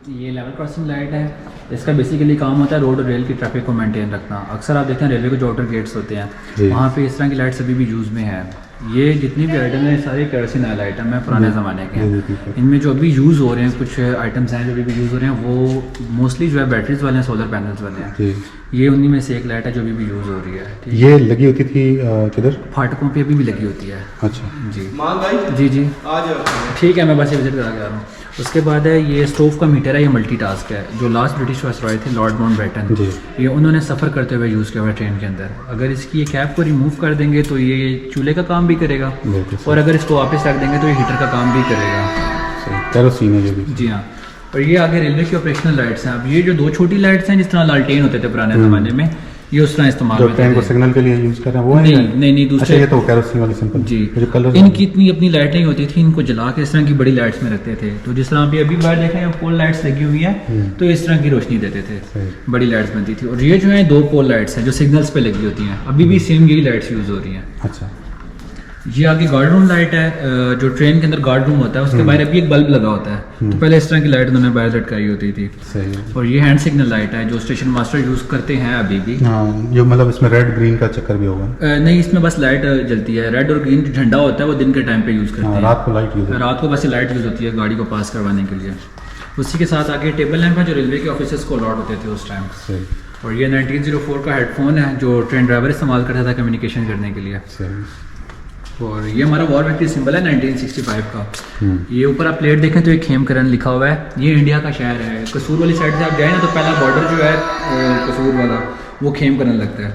ये level crossing light है। इसका बेसिकली काम होता है रोड और रेल की ट्रैफिक को मेंटेन रखना। अक्सर आप देखते हैं रेलवे के जो आउटर गेट्स होते हैं वहाँ पे इस तरह की लाइट्स अभी भी यूज़ में है। ये जितनी भी आइटम है सारे केरोसिन ऑयल आइटम है, पुराने ज़माने के हैं। इनमें जो अभी यूज़ हो रहे हैं कुछ आइटम्स हैं जो अभी भी यूज़ हो रहे हैं वो मोस्टली जो है बैटरीज वाले हैं, सोलर पैनल्स वाले हैं। ये उन्हीं में से एक लाइट है जो अभी भी यूज़ हो रही है। ये लगी होती थी किधर? फाटकों पे अभी भी लगी होती है। अच्छा जी जी आज ठीक है, मैं बस ये विजिट करा के आ रहा हूँ। उसके बाद है ये स्टोव का मीटर है, ये मल्टी टास्क है। जो लास्ट ब्रिटिश वायसरॉय थे लॉर्ड माउंटबेटन, ये उन्होंने सफ़र करते हुए यूज़ किया हुआ है ट्रेन के अंदर। अगर इसकी ये कैप को रिमूव कर देंगे तो ये चूल्हे का काम भी करेगा और अगर इसको वापस रख देंगे तो ये हीटर का काम भी करेगा। केरोसिन है ये भी। जी हाँ। और ये आगे रेलवे की ऑपरेशनल लाइट्स हैं। अब ये जो दो छोटी लाइट्स हैं जिस तरह लालटेन होते थे पुराने ज़माने में, ये उस तरह इस्तेमाल जो ट्रेन को सिग्नल के लिए यूज कर रहे हैं वो नहीं दूसरे। अच्छा, ये तो केरोसिन वाली सिंपल जी। जो कलर इनकी इतनी अपनी लाइट नहीं होती थी, इनको जला के इस तरह की बड़ी लाइट्स में रखते थे। तो जिस तरह अभी बाहर देख रहे हैं पोल लाइट्स लगी हुई हैं तो इस तरह की रोशनी देते थे, बड़ी लाइट्स बनती थी। और ये जो है दो पोल लाइट्स हैं जो सिग्नल्स पे लगी होती हैं, अभी भी सेम यही लाइट्स यूज हो रही हैं। अच्छा। ये आगे गार्ड रूम लाइट है, जो ट्रेन के अंदर गार्ड रूम होता है उसके बाहर अभी एक बल्ब लगा होता है। तो पहले इस तरह की लाइट उन्होंने बाहर लटकाई होती थी। और ये हैंड सिग्नल लाइट है जो स्टेशन मास्टर यूज करते हैं अभी भी। जो मतलब इसमें रेड ग्रीन का चक्कर भी होगा? नहीं, इसमें बस लाइट जलती है। रेड और ग्रीन जो झंडा होता है वो दिन के टाइम पे यूज करते हैं, रात को लाइट यूज, रात को बस लाइट यूज होती है गाड़ी को पास करवाने के लिए। उसी के साथ आगे टेबल लैंप है जो रेलवे के ऑफिसर्स को अलॉट होते थे उस टाइम। और ये 1904 का हेडफोन है जो ट्रेन ड्राइवर इस्तेमाल करता था कम्युनिकेशन करने के लिए। और ये हमारा वॉर विक्ट्री सिंबल है 1965 का। ये ऊपर आप प्लेट देखें तो एक खेमकरन लिखा हुआ है। ये इंडिया का शहर है। कसूर वाली साइड से आप जाए ना तो पहला बॉर्डर जो है कसूर वाला वो खेमकरन लगता है,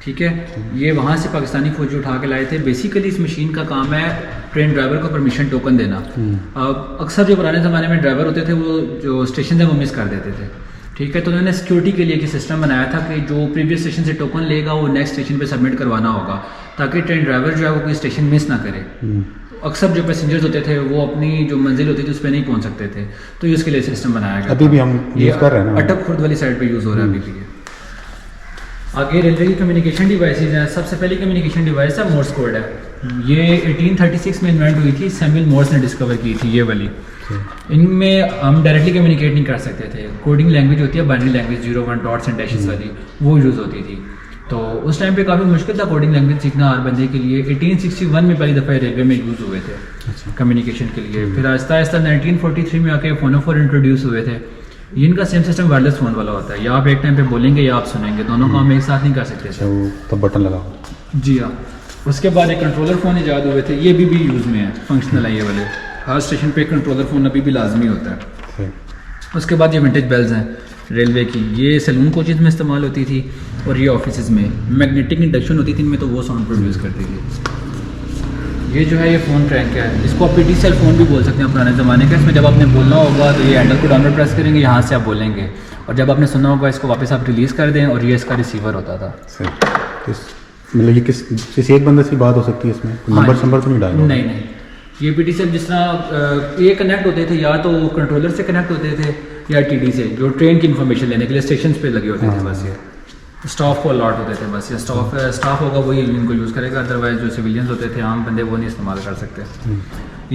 ठीक है। ये वहाँ से पाकिस्तानी फौजी उठा के लाए थे। बेसिकली इस मशीन का काम है ट्रेन ड्राइवर को परमिशन टोकन देना। अब अक्सर जो पुराने ज़माने में ड्राइवर होते थे वो जो स्टेशन है वो मिस कर देते थे, ठीक है। तो उन्होंने सिक्योरिटी के लिए एक सिस्टम बनाया था कि जो प्रीवियस स्टेशन से टोकन लेगा वो नेक्स्ट स्टेशन पे सबमिट करवाना होगा ताकि ट्रेन ड्राइवर जो है वो कोई स्टेशन मिस ना करे। अक्सर जो पैसेंजर्स होते थे वो अपनी जो मंजिल होती थी उस पर नहीं पहुंच सकते थे, तो ये उसके लिए सिस्टम बनाया गया। अभी भी हम यूज कर रहे हैं ना, अटक खुर्द वाली साइड पे यूज़ हो रहा है अभी भी। आगे रेलवे की कम्युनिकेशन डिवाइसेज हैं। सबसे पहली कम्युनिकेशन डिवाइस है मोर्स कोड है। ये 1836 में इन्वेंट हुई थी, सैमुअल मोर्स ने डिस्कवर की थी ये वाली। इनमें हम डायरेक्टली कम्युनिकेट नहीं कर सकते थे। कोडिंग लैंग्वेज होती है binary language 0-1 dots and dashes वाली, वो यूज़ होती थी। तो उस टाइम पे काफ़ी मुश्किल था कोडिंग लैंग्वेज सीखना हर बंदे के लिए। 1861 में पहली दफ़ा रेलवे में यूज़ हुए थे कम्युनिकेशन के लिए। फिर आहिस्ता आहिस्ता 1943 में आके फोनोफोन इंट्रोड्यूस हुए थे। इनका सेम सिस्टम वायरलेस फ़ोन वाला होता है, या आप एक टाइम पे बोलेंगे या आप सुनेंगे, दोनों काम एक साथ नहीं कर सकते थे। तो बटन लगा। जी हाँ। उसके बाद एक कंट्रोलर फ़ोन ईजाद हुए थे, ये भी यूज़ में है, फंक्शनल है ये वाले। हर स्टेशन पे कंट्रोलर फ़ोन अभी भी लाजमी होता है। उसके बाद ये विंटेज बेल्स हैं रेलवे की, ये सैलून कोचेज़ में इस्तेमाल होती थी और ये ऑफिस में मैग्नेटिक इंडक्शन होती थी इनमें, तो वो साउंड प्रोड्यूस करती थी। ये जो है ये फ़ोन ट्रैक है, इसको आप पीटी सेल फ़ोन भी बोल सकते हैं पुराने ज़माने का। इसमें जब आपने बोलना होगा तो ये हैंडल को डाउनलोड प्रेस करेंगे, यहाँ से आप बोलेंगे, और जब आपने सुनना होगा इसको वापस आप रिलीज़ कर दें, और ये इसका रिसीवर होता था। मतलब ये किसी एक बंदे से बात हो सकती है इसमें? नंबर तो नहीं डालना? नहीं, ये पीटी सेल जिस तरह ये कनेक्ट होते थे या तो कंट्रोलर से कनेक्ट होते थे या टीडी से, जो ट्रेन की इन्फॉर्मेशन लेने के लिए स्टेशन पे लगे होते थे। बस ये स्टाफ को अलॉट होते थे, बस ये स्टाफ होगा वही इनको यूज़ करेगा, अदरवाइज जो सिविलियंस होते थे आम बंदे वो नहीं इस्तेमाल कर सकते।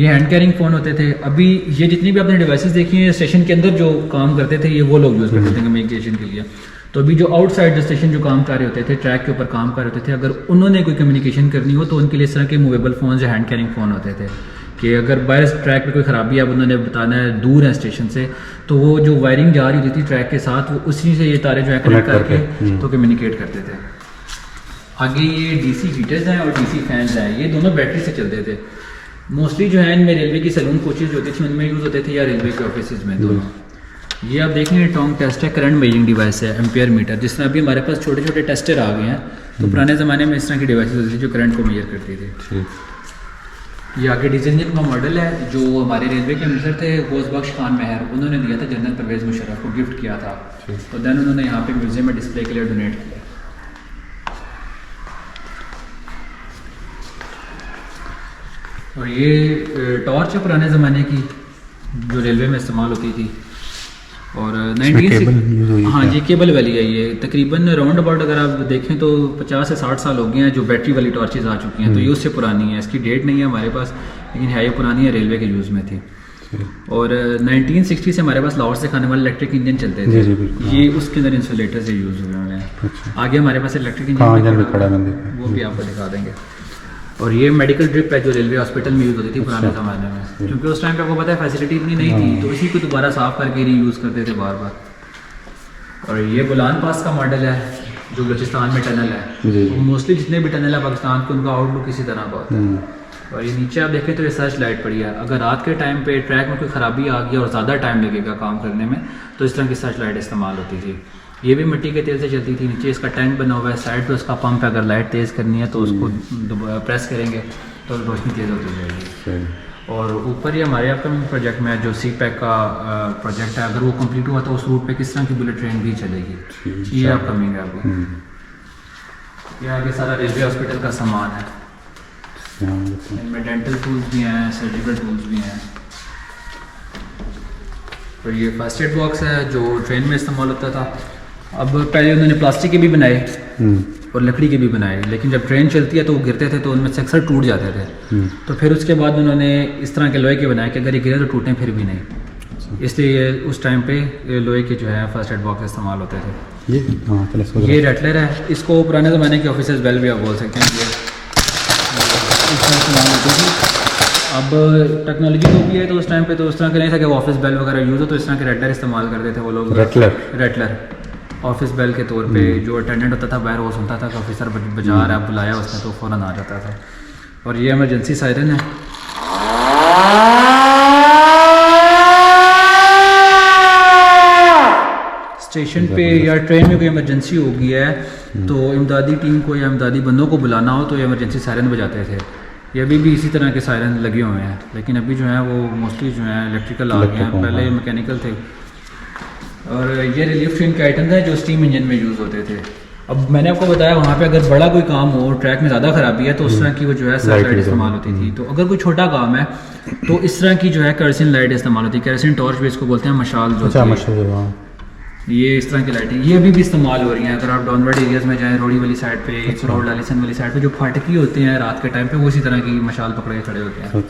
ये हैंड कैरिंग फ़ोन होते थे। अभी ये जितनी भी आपने डिवाइसेस देखी हैं स्टेशन के अंदर जो काम करते थे ये वो लोग यूज़ करते थे कम्युनिकेशन के लिए। तो अभी जो आउटसाइड जो स्टेशन जो काम कर रहे होते थे, ट्रैक के ऊपर काम कर रहे होते थे, अगर उन्होंने कोई कम्युनिकेशन करनी हो तो उनके लिए इस तरह के मूवेबल फ़ोन या हैंड कैरिंग फ़ोन होते थे कि अगर बाहर ट्रैक पे कोई ख़राबी है अब उन्होंने बताना है, दूर है स्टेशन से, तो वो जो वायरिंग जा रही होती थी ट्रैक के साथ वो उसी से ये तारे जो है कनेक्ट करके तो कम्युनिकेट करते थे। आगे ये डीसी हीटर्स हैं और डीसी फैंस हैं, ये दोनों बैटरी से चलते थे। मोस्टली जो है इनमें रेलवे की सैलून कोचेज जो होती थी उनमें यूज़ होते थे या रेलवे के ऑफिस में दोनों। ये आप देखेंगे टोंग टेस्ट है, करंट मेजरिंग डिवाइस है, एम्पियर मीटर। जिस तरह अभी हमारे पास छोटे छोटे टेस्टर आ गए हैं, तो पुराने ज़माने में इस तरह की डिवाइसेज होती थी जो करंट को मेजर करती थी। ये आगे डीजल इंजन का मॉडल है जो हमारे रेलवे के मिनिस्टर थे गौसबख्श खान महर, उन्होंने दिया था जनरल परवेज़ मुशर्रफ को, गिफ्ट किया था। तो देन उन्होंने यहाँ पे म्यूजियम में डिस्प्ले के लिए डोनेट किया। और ये टॉर्च है पुराने ज़माने की जो रेलवे में इस्तेमाल होती थी। और 19 हाँ जी केबल वाली है ये। तकरीबन राउंड अबाउट अगर आप देखें तो 50 से 60 साल हो गए हैं जो बैटरी वाली टॉर्चेज आ चुकी हैं। तो ये उससे पुरानी है, इसकी डेट नहीं है हमारे पास, लेकिन है ये पुरानी है, रेलवे के यूज़ में थी। और 1960 से हमारे पास लाहौर से खाने वाले इलेक्ट्रिक इंजन चलते जी थे। जी बिल्कुल। ये उसके अंदर इंसुलेटर से यूज़ हुए हुए हैं। अच्छा। आगे हमारे पास इलेक्ट्रिक हाँ इंजन इंजन भी खड़ा है, मैंने देखा। वो भी आपको दिखा देंगे। और ये मेडिकल ड्रिप है जो रेलवे हॉस्पिटल में यूज़ होती थी पुराने ज़माने में, क्योंकि उस टाइम पे आपको पता है फैसिलिटी इतनी नहीं थी, तो इसी को दोबारा साफ़ करके रीयूज़ करते थे बार बार। और ये बुलान पास का मॉडल है जो बलूचिस्तान में टनल है। जी। तो मोस्टली जितने भी टनल है पाकिस्तान के उनका आउटलुक इसी तरह का होता है। और ये नीचे आप देखें तो ये सर्च लाइट पड़ी है। अगर रात के टाइम पे ट्रैक में कोई ख़राबी आ गई और ज़्यादा टाइम लगेगा काम करने में, तो इस तरह की सर्च लाइट इस्तेमाल होती थी। ये भी मिट्टी के तेल से चलती थी। नीचे इसका टैंक बना हुआ है, साइड पे उसका पंप है। अगर लाइट तेज़ करनी है तो उसको प्रेस करेंगे तो रोशनी तेज़ होती जाएगी। और ऊपर ही हमारे अपकमिंग प्रोजेक्ट में जो सी पैक का प्रोजेक्ट है, अगर वो कंप्लीट हुआ तो उस रूट पे किस तरह की बुलेट ट्रेन भी चलेगी, ये अपकमिंग है अभी। ये आगे सारा रेलवे हॉस्पिटल का सामान है। इनमें डेंटल टूल्स भी हैं, सर्जिकल टूल्स भी हैं। तो ये फर्स्ट एड बॉक्स है जो ट्रेन में इस्तेमाल होता था। अब पहले उन्होंने प्लास्टिक के भी बनाए और लकड़ी के भी बनाए, लेकिन जब ट्रेन चलती है तो वो गिरते थे तो उनमें से अक्सर टूट जाते थे। तो फिर उसके बाद उन्होंने इस तरह के लोहे के बनाए कि अगर ये गिरे तो टूटें फिर भी नहीं। इसलिए उस टाइम पे लोहे के जो है फर्स्ट एड बॉक्स इस्तेमाल होते थे। ये रेटलर है, इसको पुराने ज़माने के ऑफिसर्स बेल भी आप बोल सकते हैं। ये इस तरह इस्तेमाल होती थी। अब टेक्नोलॉजी तो भी है तो उस टाइम पे तो उस तरह के नहीं था कि वो ऑफिस बेल वगैरह यूज़ हो, तो इस तरह के रेटलर इस्तेमाल करते थे वो लोग। रेटलर ऑफिस बेल के तौर पे जो अटेंडेंट होता था बाहर वो सुनता था कि ऑफिसर बजा रहा है, बुलाया उसने तो फ़ौरन आ जाता था। और ये इमरजेंसी सायरन है। स्टेशन पे या ट्रेन में कोई इमरजेंसी हो गई है तो इमदादी टीम को या इमदादी बंदों को बुलाना हो तो ये इमरजेंसी सायरन बजाते थे। ये अभी भी इसी तरह के सायरन लगे हुए हैं, लेकिन अभी जो है वो मोस्टली जो है इलेक्ट्रिकल आ गए हैं, पहले मैकेनिकल थे। और ये रिलीफ ट्रेन के आइटम्स हैं जो स्टीम इंजन में यूज़ होते थे। अब मैंने आपको बताया वहाँ पे अगर बड़ा कोई काम हो, ट्रैक में ज़्यादा ख़राबी है तो उस तरह की वो जो है सर्च लाइट इस्तेमाल होती थी। तो अगर कोई छोटा काम है तो इस तरह की जो है केरोसिन लाइट इस्तेमाल होती है। केरोसिन टॉर्च भी इसको बोलते हैं, मशाल जो ये इस तरह की लाइटें ये अभी भी इस्तेमाल हो रही हैं। अगर आप डाउनवर्ड एरियाज़ में जाएँ, रोड़ी वाली साइड पे, रोड लालिसन वाली साइड पे जो फाटकी होते हैं रात के टाइम पे वो इसी तरह की मशाल पकड़े खड़े होते हैं।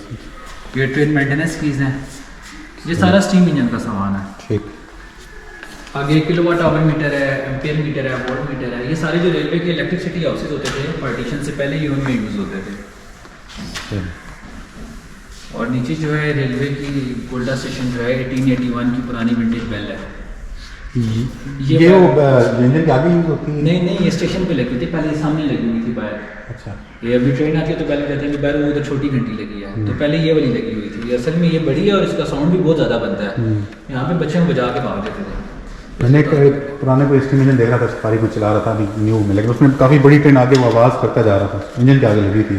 ये ट्रेन मेंटेनेंस कीज़ हैं। ये सारा स्टीम इंजन का सामान है। आगे किलोवाट आवर मीटर है, एम्पियर मीटर है, वोल्ट मीटर है। ये सारे जो रेलवे के इलेक्ट्रिसिटी हाउसेज होते थे पार्टीशन से पहले ही उनमें यूज़ होते थे। और नीचे जो है रेलवे की गोल्डा स्टेशन जो है 1881 की पुरानी विंटेज बेल है। ये वो इंजन के आगे यूज होती है? नहीं, ये स्टेशन पे लगी थी पहले, सामने लगी हुई थी बाहर। अच्छा। ये अभी ट्रेन आती है तो पहले कहते हैं कि बाहर वो उधर छोटी घंटी लगी है, तो पहले ये वाली लगी हुई थी। असल में ये बड़ी है और इसका साउंड भी बहुत ज़्यादा बनता है। यहाँ पे बच्चे बजा के भाग देते थे। मैंने एक पुराने कोई स्टीम इंजन देख रहा था, सफारी को चला रहा था अभी न्यू में, लेकिन उसमें काफ़ी बड़ी ट्रेन आगे वो आवाज़ करता जा रहा था, इंजन के आगे लगी थी।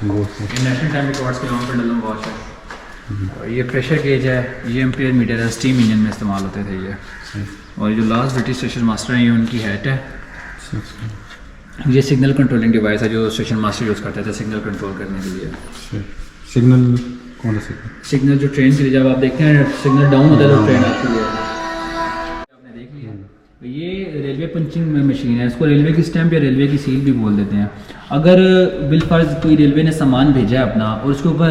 नेशनल टाइम रिकॉर्ड्स के नाम पर डलम वॉच है। और ये प्रेशर गेज है, ये एम्पियर मीटर है, स्टीम इंजन में इस्तेमाल होते थे ये। और जो लास्ट ब्रिटिश स्टेशन मास्टर हैं ये उनकी हैट है। ये सिग्नल कंट्रोलिंग डिवाइस है जो स्टेशन मास्टर यूज़ करते थे सिग्नल कंट्रोल करने के लिए। सिग्नल कौन सा सिग्नल जो ट्रेन के लिए जब आप देखते हैं सिग्नल डाउन होता है तो ट्रेन आती है, आपने देख लिया। तो ये रेलवे पंचिंग मशीन है, इसको रेलवे की स्टैंप या रेलवे की सील भी बोल देते हैं। अगर बिलफर्ज कोई रेलवे ने सामान भेजा है अपना और उसके ऊपर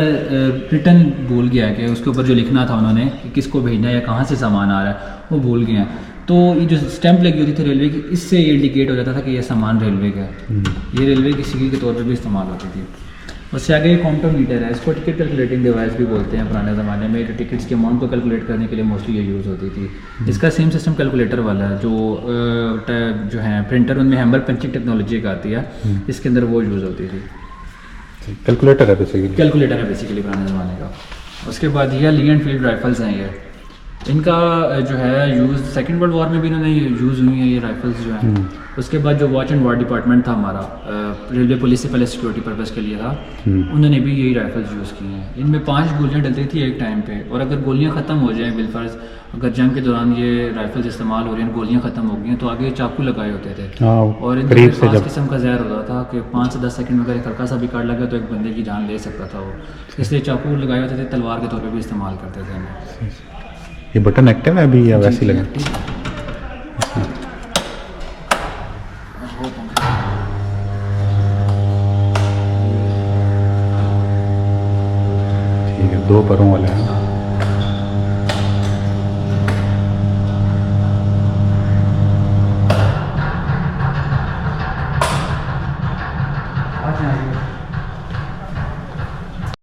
रिटर्न भूल गया कि उसके ऊपर जो लिखना था उन्होंने कि किसको भेजना है या कहाँ से सामान आ रहा है वो भूल गए हैं, तो ये जो स्टैंप लगी होती थी रेलवे की, इससे ये इंडिकेट हो जाता था कि ये सामान रेलवे का है। ये रेलवे की सील के तौर पर भी इस्तेमाल होती थी। उससे आगे ये काउंटर मीटर है, इसको टिकट कैलकुलेटिंग डिवाइस भी बोलते हैं। पुराने ज़माने में जो टिकट्स के अमाउंट को कैलकुलेट करने के लिए मोस्टली ये यूज़ होती थी। इसका सेम सिस्टम कैलकुलेटर वाला है जो है प्रिंटर, उनमें हैमर पंचिंग टेक्नोलॉजी का आती है, इसके अंदर वो यूज़ होती थी। कैलकुलेटर है बेसिकली पुराने ज़माने का। उसके बाद ये ली एंड फील्ड राइफल्स हैं। ये इनका जो है यूज़ सेकेंड वर्ल्ड वॉर में भी इन्होंने यूज़ हुई हैं ये राइफल्स जो हैं। उसके बाद जो वॉच एंड वार डिपार्टमेंट था हमारा, रेलवे पुलिस से पहले सिक्योरिटी पर्पज़ के लिए था, उन्होंने भी यही राइफल्स यूज़ की हैं। इनमें 5 गोलियां डलती थी एक टाइम पे, और अगर गोलियां ख़त्म हो जाएं बिलफर्ज, अगर जंग के दौरान ये राइफल्स इस्तेमाल हो रही हैं, गोलियां ख़त्म हो गई हैं, तो आगे चाकू लगाए होते थे। और इनमें खास किस्म का जहर होता था कि 5 से 10 सेकंड में अगर एक हल्का सा भी काट लगा तो एक बंदे की जान ले सकता था वो, इसलिए चाकू लगाए होते थे। तलवार के तौर पर भी इस्तेमाल करते थे। ये बटन एक्टिव है अभी या वैसे ही लगा? ठीक है, 2 परों वाले हैं। साथ में आई है।